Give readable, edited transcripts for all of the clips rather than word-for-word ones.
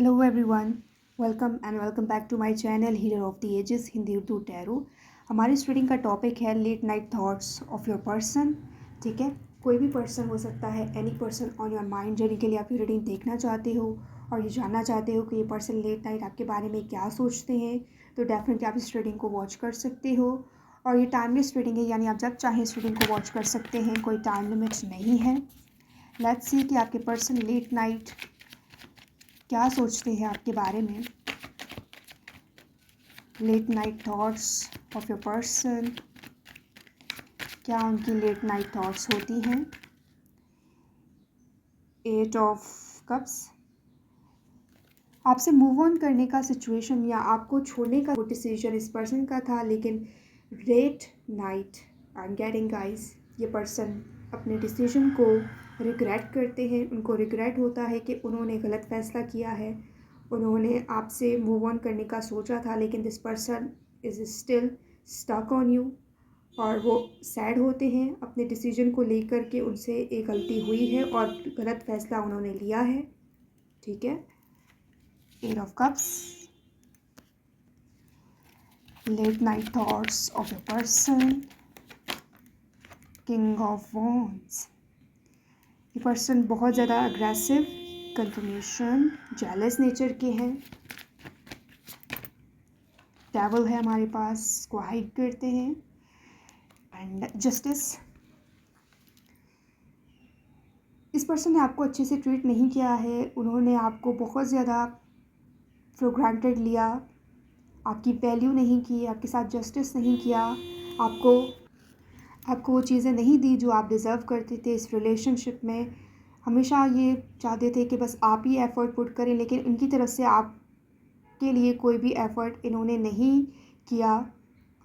Hello everyone, welcome and welcome back to my channel Healer of the Ages Hindi Urdu tarot. हमारी स्टूडिंग का topic है late night thoughts of your person. ठीक है, कोई भी पर्सन हो सकता है, any person on your mind जिनके लिए आप ये रीडिंग देखना चाहते हो और ये जानना चाहते हो कि ये पर्सन लेट नाइट आपके बारे में क्या सोचते हैं, तो डेफिनेटली आप इस रीडिंग को वॉच कर सकते हो। और ये टाइमलेस रीडिंग है, यानी आप जब चाहें इस रीडिंग को वॉच कर सकते हैं, कोई टाइम लिमिट नहीं है। लेट्स सी कि आपके पर्सन लेट नाइट क्या सोचते हैं आपके बारे में। Late night thoughts of your person, क्या उनकी लेट नाइट थॉट्स होती हैं। 8 ऑफ कप्स, आपसे मूव ऑन करने का सिचुएशन या आपको छोड़ने का डिसीजन इस पर्सन का था, लेकिन late night I am getting guys, ये पर्सन अपने डिसीजन को रिग्रेट करते हैं। उनको रिग्रेट होता है कि उन्होंने गलत फ़ैसला किया है, उन्होंने आपसे मूव ऑन करने का सोचा था, लेकिन this person is still stuck on you. और वो सैड होते हैं अपने डिसीजन को लेकर के, उनसे एक गलती हुई है और गलत फ़ैसला उन्होंने लिया है। ठीक है, 8 of cups, late night thoughts of your person, king of wands. ये पर्सन बहुत ज़्यादा अग्रेसिव, कंफर्मेशन, जेलस नेचर के हैं। डेविल है हमारे पास, को हाइड करते हैं। एंड जस्टिस, इस पर्सन ने आपको अच्छे से ट्रीट नहीं किया है, उन्होंने आपको बहुत ज़्यादा फॉर ग्रांटेड लिया, आपकी वैल्यू नहीं की, आपके साथ जस्टिस नहीं किया, आपको वो चीज़ें नहीं दी जो आप डिज़र्व करते थे इस रिलेशनशिप में। हमेशा ये चाहते थे कि बस आप ही एफ़र्ट पुट करें, लेकिन इनकी तरफ से आपके लिए कोई भी एफ़र्ट इन्होंने नहीं किया।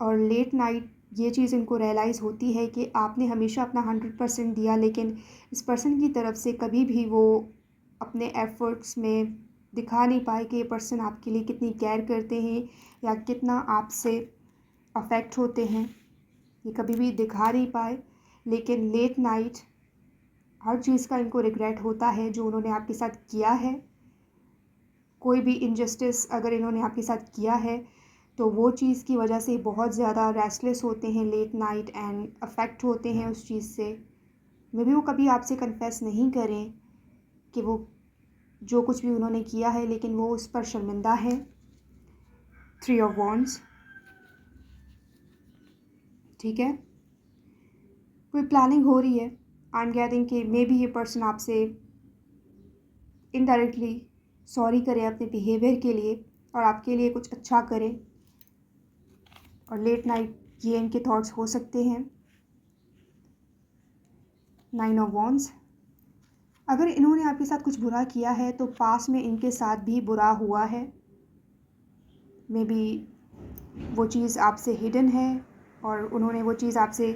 और लेट नाइट ये चीज़ इनको रियलाइज़ होती है कि आपने हमेशा अपना 100% दिया, लेकिन इस पर्सन की तरफ से कभी भी वो अपने एफ़र्ट्स में दिखा नहीं पाए कि ये पर्सन आपके लिए कितनी केयर करते हैं या कितना आपसे अफेक्ट होते हैं, ये कभी भी दिखा नहीं पाए। लेकिन लेट नाइट हर चीज़ का इनको रिग्रेट होता है जो उन्होंने आपके साथ किया है। कोई भी इनजस्टिस अगर इन्होंने आपके साथ किया है तो वो चीज़ की वजह से बहुत ज़्यादा रेस्टलेस होते हैं लेट नाइट एंड अफेक्ट होते हैं उस चीज़ से। मे बी वो कभी आपसे कन्फेस नहीं करें कि वो जो कुछ भी उन्होंने किया है, लेकिन वो उस पर शर्मिंदा है। 3 ऑफ वॉन्ड्स, ठीक है, कोई प्लानिंग हो रही है। आई एम गेटिंग कि मे बी ये पर्सन आपसे इनडायरेक्टली सॉरी करे अपने बिहेवियर के लिए और आपके लिए कुछ अच्छा करे। और लेट नाइट ये इनके थॉट्स हो सकते हैं। 9 ऑफ वॉन्ड्स, अगर इन्होंने आपके साथ कुछ बुरा किया है तो पास में इनके साथ भी बुरा हुआ है। मे बी वो चीज़ आपसे हिडन है और उन्होंने वो चीज़ आपसे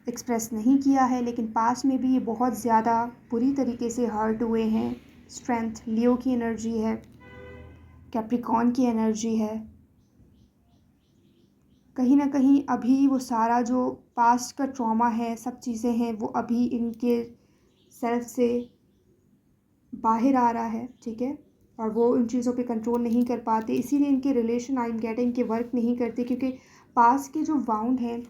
एक्सप्रेस नहीं किया है, लेकिन पास में भी ये बहुत ज़्यादा बुरी तरीके से हर्ट हुए हैं। स्ट्रेंथ लियो की एनर्जी है, कैप्रिकॉर्न की एनर्जी है। कहीं ना कहीं अभी वो सारा जो पास्ट का ट्रॉमा है, सब चीज़ें हैं, वो अभी इनके सेल्फ से बाहर आ रहा है। ठीक है, और वो उन चीज़ों पे कंट्रोल नहीं कर पाते, इसीलिए इनके रिलेशन आई एम गेटिंग के वर्क नहीं करते, क्योंकि पास के जो वाउंड हैं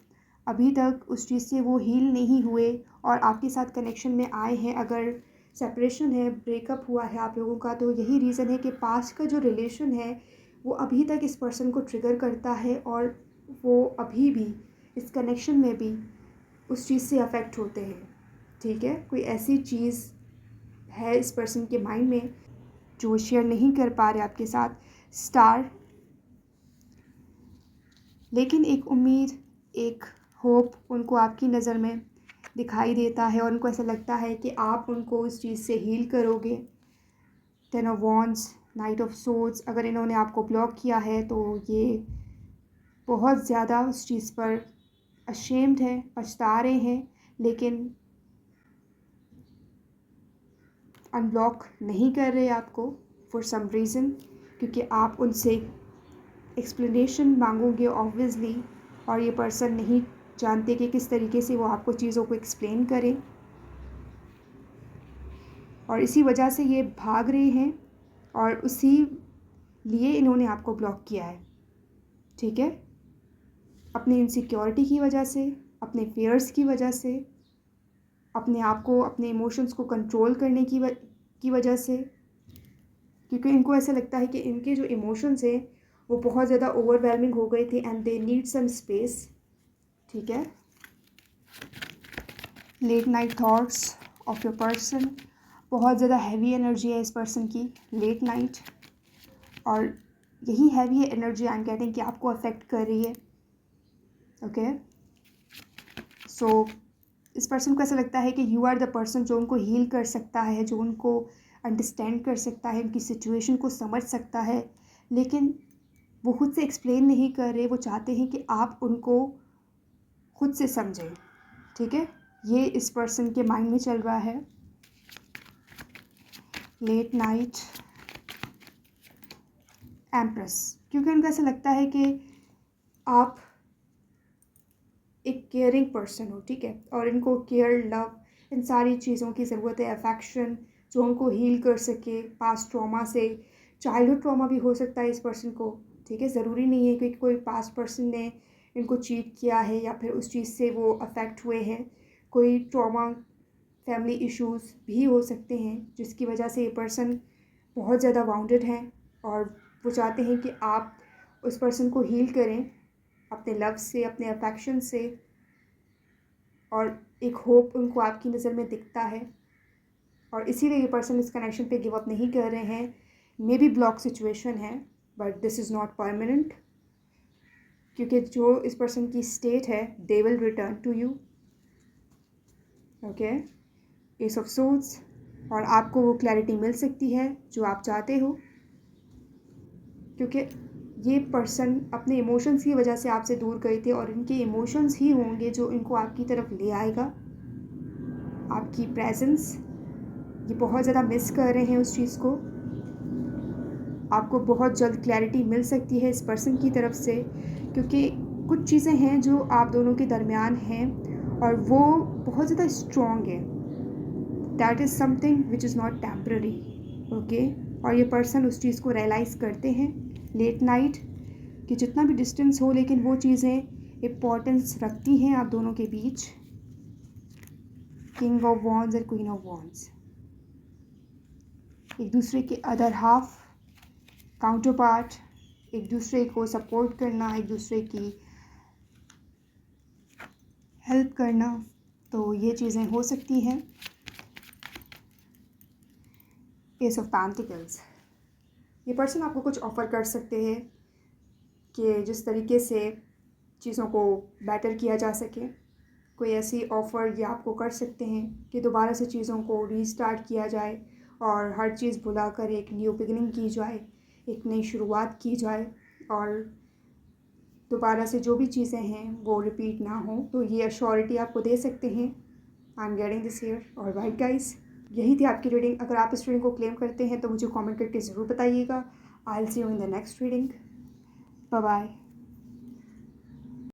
अभी तक उस चीज़ से वो हील नहीं हुए और आपके साथ कनेक्शन में आए हैं। अगर सेपरेशन है, ब्रेकअप हुआ है आप लोगों का, तो यही रीज़न है कि पास्ट का जो रिलेशन है वो अभी तक इस पर्सन को ट्रिगर करता है और वो अभी भी इस कनेक्शन में भी उस चीज़ से अफेक्ट होते हैं। ठीक है, कोई ऐसी चीज़ है इस पर्सन के माइंड में जो शेयर नहीं कर पा रहे आपके साथ। स्टार, लेकिन एक उम्मीद, एक होप उनको आपकी नज़र में दिखाई देता है और उनको ऐसा लगता है कि आप उनको उस चीज़ से हील करोगे। 10 of wands, night of swords, अगर इन्होंने आपको ब्लॉक किया है तो ये बहुत ज़्यादा उस चीज़ पर अशेम्ड है, पछता रहे हैं, लेकिन अनब्लॉक नहीं कर रहे आपको फॉर सम रीज़न, क्योंकि आप उनसे एक्सप्लेनेशन मांगोगे ऑब्वियसली, और ये पर्सन नहीं जानते कि किस तरीके से वो आपको चीज़ों को एक्सप्लेन करें और इसी वजह से ये भाग रहे हैं और उसी लिए इन्होंने आपको ब्लॉक किया है, ठीक है। अपनी इनसिक्योरिटी की वजह से, अपने फेयर्स की वजह से, अपने आप को, अपने इमोशंस को कंट्रोल करने की वजह से, क्योंकि इनको ऐसा लगता है कि इनके जो इमोशंस हैं वो बहुत ज़्यादा ओवरवेलमिंग हो गए थे and they need some space, ठीक है। Late night thoughts of your person, बहुत ज़्यादा हैवी एनर्जी है इस पर्सन की लेट नाइट, और यही heavy energy I am getting कि आपको अफेक्ट कर रही है, ओके। सो इस पर्सन को ऐसा लगता है कि यू आर द पर्सन जो उनको हील कर सकता है, जो उनको अंडरस्टैंड कर सकता है, उनकी सिचुएशन को समझ सकता है, लेकिन वो खुद से एक्सप्लेन नहीं कर रहे। वो चाहते हैं कि आप उनको खुद से समझें, ठीक है। ये इस पर्सन के माइंड में चल रहा है। लेट नाइट एम्प्रेस, क्योंकि उनको ऐसा लगता है कि आप एक केयरिंग पर्सन हो, ठीक है, और इनको केयर, लव, इन सारी चीज़ों की ज़रूरत है, अफेक्शन जो उनको हील कर सके पास्ट ट्रॉमा से। चाइल्डहुड ट्रॉमा भी हो सकता है इस पर्सन को, ठीक है। ज़रूरी नहीं है कि कोई पास्ट पर्सन ने इनको चीट किया है या फिर उस चीज़ से वो अफेक्ट हुए हैं। कोई ट्रॉमा, फैमिली इश्यूज़ भी हो सकते हैं जिसकी वजह से ये पर्सन बहुत ज़्यादा वाउंडेड हैं, और वो चाहते हैं कि आप उस पर्सन को हील करें अपने लव से, अपने अफेक्शन से, और एक होप उनको आपकी नज़र में दिखता है, और इसीलिए ये पर्सन इस कनेक्शन पे गिव अप नहीं कर रहे हैं। मे बी ब्लॉक सिचुएशन है but this is not permanent, क्योंकि जो इस पर्सन की स्टेट है they will return to you, okay. Ace of swords, और आपको वो क्लैरिटी मिल सकती है जो आप चाहते हो, क्योंकि ये पर्सन अपने इमोशंस की वजह से आपसे दूर गए थे, और इनके इमोशंस ही होंगे जो इनको आपकी तरफ ले आएगा। आपकी प्रेजेंस ये बहुत ज़्यादा मिस कर रहे हैं उस चीज़ को। आपको बहुत जल्द क्लैरिटी मिल सकती है इस पर्सन की तरफ से, क्योंकि कुछ चीज़ें हैं जो आप दोनों के दरमियान हैं और वो बहुत ज़्यादा स्ट्रॉन्ग है। That is something which is not temporary, okay. और ये पर्सन उस चीज़ को रियलाइज़ करते हैं लेट नाइट कि जितना भी डिस्टेंस हो, लेकिन वो चीज़ें इम्पोर्टेंस रखती हैं आप दोनों के बीच। किंग ऑफ वॉन्ड्स और क्वीन ऑफ वॉन्ड्स, एक दूसरे के अदर हाफ, काउंटर पार्ट, एक दूसरे को सपोर्ट करना, एक दूसरे की हेल्प करना, तो ये चीज़ें हो सकती हैं। एस ऑफ पेंटिकल्स, ये पर्सन आपको कुछ ऑफ़र कर सकते हैं कि जिस तरीके से चीज़ों को बेटर किया जा सके। कोई ऐसी ऑफ़र ये आपको कर सकते हैं कि दोबारा से चीज़ों को रीस्टार्ट किया जाए और हर चीज़ भुला कर एक न्यू बिगिनिंग की जाए, एक नई शुरुआत की जाए, और दोबारा से जो भी चीज़ें हैं वो रिपीट ना हो। तो ये अश्योरिटी आपको दे सकते हैं। आई एम गेटिंग दिस हियर। और राइट गाइस, यही थी आपकी रीडिंग। अगर आप इस रीडिंग को क्लेम करते हैं तो मुझे कमेंट करके ज़रूर बताइएगा। I will see you in the next reading. Bye bye.